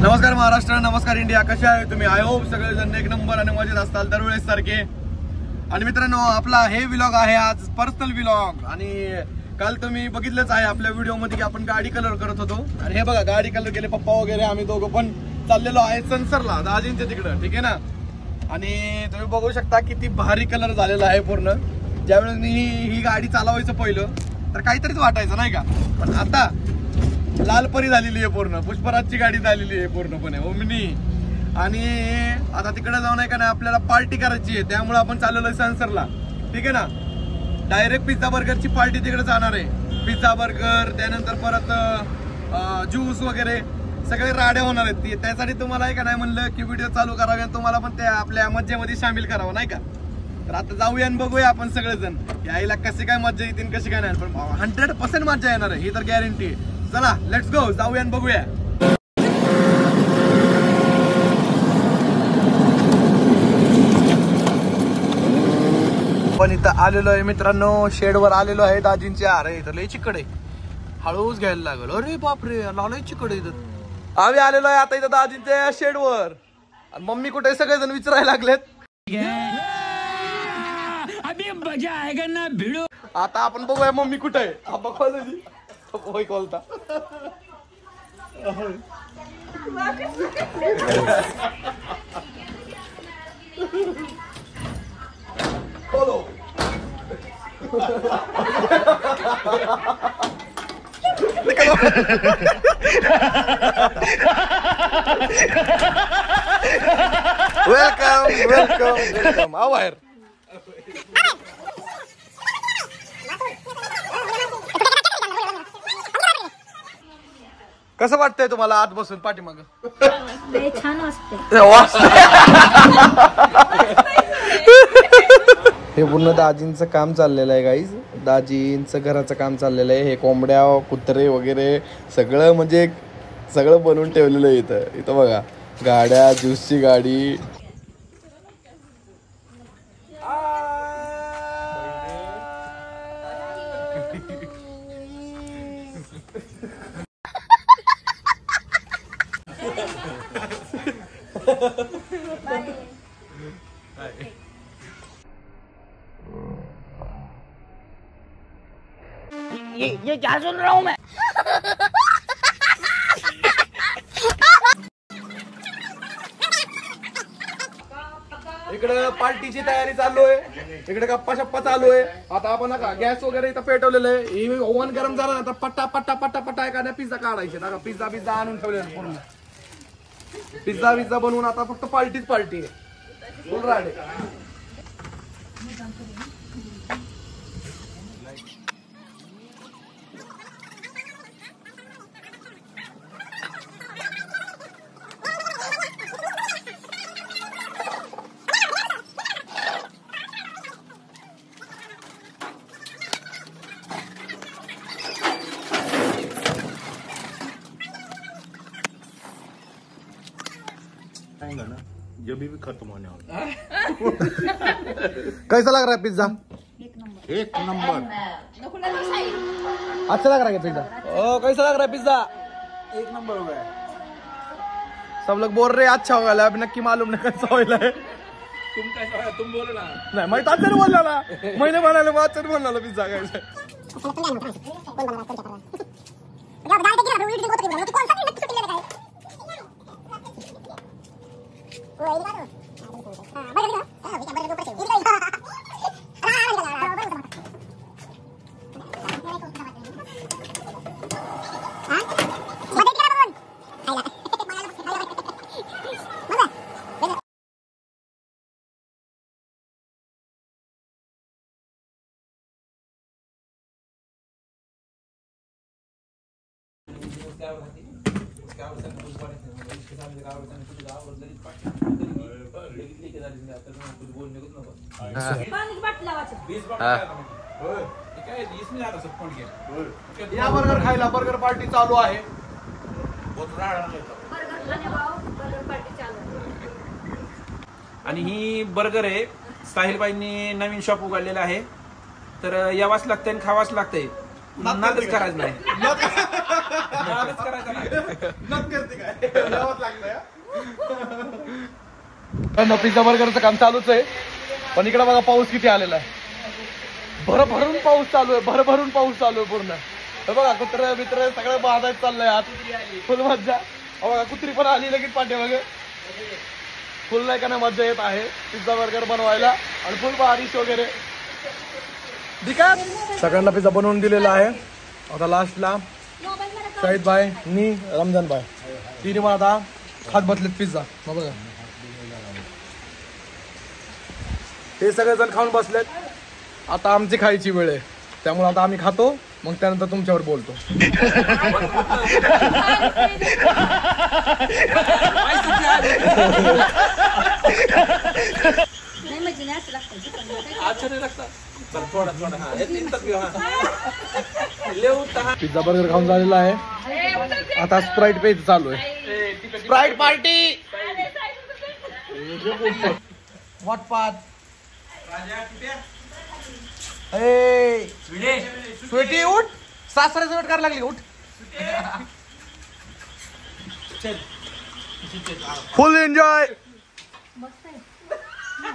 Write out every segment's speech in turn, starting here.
नमस्कार महाराष्ट्र, नमस्कार इंडिया. कसे आहे तुम्ही? आय होप सगळेजण एक नंबर आणि मजेत असताल दरवेळेस सारखे. आणि मित्रांनो, आपला हे व्लॉग आहे आज पर्सनल व्लॉग. आणि काल तुम्ही बघितलंच आहे आपल्या व्हिडिओ मध्ये की आपण गाडी कलर करत होतो. आणि हे बघा, गाडी कलर केले पप्पा वगैरे, आम्ही दोघं पण चाललेलो आहे सनसरला, दाजींच्या तिकडं, ठीक आहे ना. आणि तुम्ही बघू शकता किती भारी कलर झालेला आहे पूर्ण. ज्यावेळेस मी ही गाडी चालवायचं पहिलं तर काहीतरीच वाटायचं नाही का, पण आता लालपरी झालेली आहे पूर्ण. पुष्पराजची गाडी झालेली आहे पूर्णपणे ओमनी. आणि आता तिकडे जाऊन आहे का नाही, आपल्याला पार्टी करायची आहे, त्यामुळे आपण चाललेलो सनसरला, ठीक आहे ना. डायरेक्ट पिझ्झा बर्गरची पार्टी तिकडे जाणार आहे. पिझ्झा बर्गर, त्यानंतर परत ज्यूस वगैरे सगळे राडे होणार आहेत. त्यासाठी तुम्हाला आहे का नाही म्हणलं की व्हिडिओ चालू करावे आणि तुम्हाला पण त्या आपल्या मज्जेमध्ये सामील करावं नाही का. तर आता जाऊया आणि बघूया आपण सगळेजण यायला कशी काय मज्जा येतील, कशी काय नाही. पण 100% मज्जा येणार आहे ही तर गॅरंटी आहे. चला लेट्स गो, जाऊया आणि बघूया. पण इथं आलेलो आहे मित्रांनो, शेडवर आलेलो आहे दाजींच्या. अरे इथं लय चिकड आहे, हळूच घ्यायला लागल. अरे बापरे, लय चिकड आहे इथं. आम्ही आलेलो आहे आता इथं दाजींच्या शेडवर. आणि मम्मी कुठे सगळेजण विचारायला लागलेत. आता आपण बघूया मम्मी कुठे आहे. होय कोलता बोलो. Welcome welcome welcome. आओ बाहेर. कसं वाटतंय तुम्हाला आत बसून पाठीमाग? छान वाटतंय. हे पूर्ण दाजींचं काम चाललेलं आहे गाईज. दाजींचं घराचं काम चाललेलं आहे. हे कोंबड्या, कुत्रे वगैरे सगळं म्हणजे सगळं बनवून ठेवलेलं आहे इथं. इथं बघा, गाड्या, ज्यूसची गाडी. ये क्या सुन रहा हूँ मैं? इकडे पार्टीची तयारी चालू आहे, इकडे गप्पा शप्पा चालू आहे. आता आपण गॅस वगैरे इथं पेटवलेलं आहे. ओव्हन गरम झाला ना तर पट्टा पट्टा पट्टा पट्टा एखाद्या पिझ्झा काढायचे. पिझ्झा पिझ्झा आणून ठेवलेला पूर्ण. पिझ्झा पिझ्झा बनवून आता फक्त पार्टीच पार्टी आहे. फुल राडे. जब भी खत्म होने वाला. कैसा लग रहा है पिज्जा? एक नंबर. अच्छा लग रहा है पिज्जा? ओ कैसा लग रहा है पिज्जा? एक नंबर हो गया. सब लोग बोल रहे हैं अच्छा होगा. अभी नक्की मालूम नहीं कैसा होईल है. तुम कैसा, तुम बोलो ना. नाही माहित आता बोलला ना, मैंने बनायला मग आता बोलला पिझ्झा कैसा. या बर्गर खायला, बर्गर पार्टी चालू आहे. आणि ही बर्गर आहे, साहिलबाईंनी नवीन शॉप उघडलेला आहे, तर यावाच लागतंय आणि खावाच लागतंय. नादच करायचं नाही. आरामच करायचा नाही. नक करते काय यावंच लागतंय हा. पिझ्झा बर्गरचं काम चालूच आहे, पण इकडे बघा पाऊस किती आलेला आहे. भरभरून पाऊस चालू आहे, भरभरून पाऊस चालू आहे पूर्ण. हे बघा कुत्रे बित्रे सगळं बाजारात चाललंय आत, फुल मज्जा. बघा कुत्री पण आली लगेच पाठीमागे. फुल नाही का ना मज्जा येत आहे पिझ्झा बर्गर बनवायला आणि फुल बारिश वगैरे. सगळ्यांना पिझ्झा बनवून दिलेला आहे. आता लास्टला शाहिद भाई नी रमजान भाई तिने मला आता खात बसलेत पिझ्झा. बघा हे सगळेजण खाऊन बसलेत. आता आमची खायची वेळ आहे, त्यामुळे आता आम्ही खातो, मग त्यानंतर तुमच्यावर बोलतो. पिझ्झा बर्गर खाऊन झालेला आहे. आता स्प्राईट पेज चालू आहे. Sprite party what path sweetie उठ, सासऱ्याचं वेट करायला लागली. उठ फुल एन्जॉय.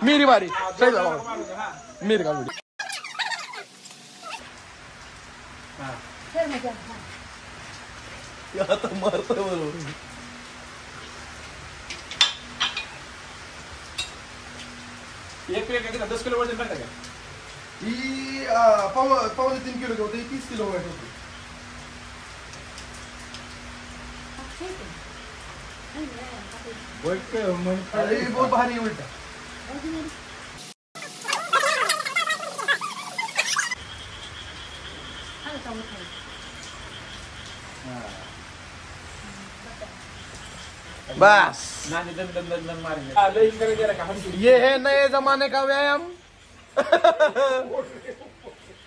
मेरी बारी मेरी का आता मारतो बरोबर. एक प्लेट किती 10 किलो वजन टाकता का? ही पावणे 3 किलो होते, 30 किलो वेट होते. अरे बहुत भारी उलटा. बस ये है नए जमाने का व्यायाम.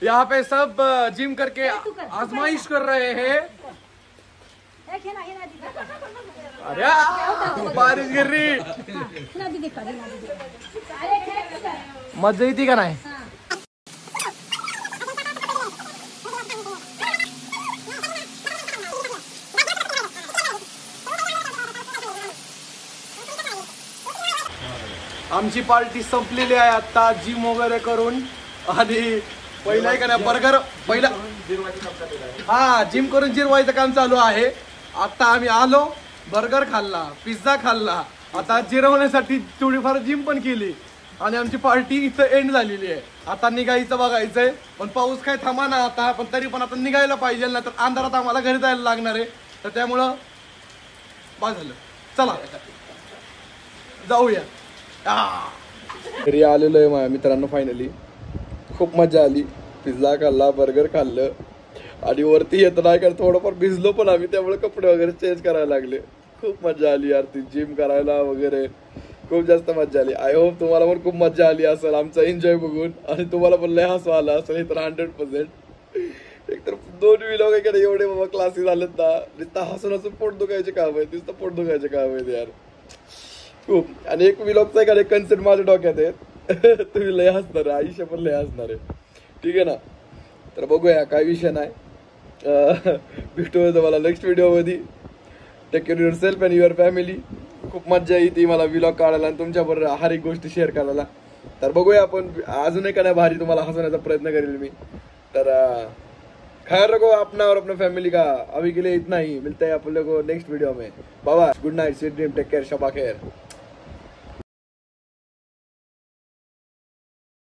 यहाँ पे सब जिम करके आजमाइश कर रहे हैं. अरे बारिश गिर रही, मजा येते का नाही. आमची पार्टी संपलेली आहे आता जिम वगैरे करून. आणि पहिला आहे का नाही बर्गर पहिला हा जिम करून जिरवायचं काम चालू आहे. आता आम्ही आलो, बर्गर खाल्ला, पिझ्झा खाल्ला, आता जिरवण्यासाठी थोडीफार जिम पण केली आणि आमची पार्टी इथं एंड झालेली आहे. आता निघायचं बघायचंय, पण पाऊस काय थांबा ना आता, पण तरी पण आता निघायला पाहिजे ना, तर अंधारात आम्हाला घरी जायला लागणार आहे. तर त्यामुळं बस झालं, चला जाऊया. घरी आलेलो आहे माझ्या मित्रांनो. फायनली खूप मजा आली. पिझ्झा खाल्ला, बर्गर खाल्लं आणि वरती येत नाही कारण थोडंफार भिजलो पण आम्ही, त्यामुळे कपडे वगैरे चेंज करायला लागले. खूप मजा आली यार ती जिम करायला वगैरे, खूप जास्त मजा आली. आय होप तुम्हाला पण खूप मजा आली असेल आमचा एन्जॉय बघून आणि तुम्हाला पण लय हसू आलं असेल. हे तर 100%. एकतर 2 व्लॉग आहे एवढे बाबा क्लासेस झालेत ना, नुसतं हसून हसून पोट दुखायचे काम आहे, नुसतं पोट दुखायचे काम आहेत यार खूप. आणि एक व्लॉगचा एखादा कन्सेप्ट माझ्या डोक्यात आहे. तुम्ही लय हसणार आहे, आयुष्य पण लय हसणार आहे. ठीक आहे ना. तर बघूया, काय विषय नाही. भेटूया तुम्हाला नेक्स्ट व्हिडिओमध्ये. Take care yourself and your family. खूप मजा येते मला व्लॉग काढायला आणि तुमच्याबरोबर हर एक गोष्टी शेअर करायला. तर बघूया आपण अजून एक काय भारी तुम्हाला हसवण्याचा प्रयत्न करेल मी. तर ख्याल रखो अपना और अपने फैमिली का. अभी के लिए इतना ही. मिलते हैं आप लोगों को नेक्स्ट वीडियो में. बाबा good night, sweet dream, take care, शबा खैर.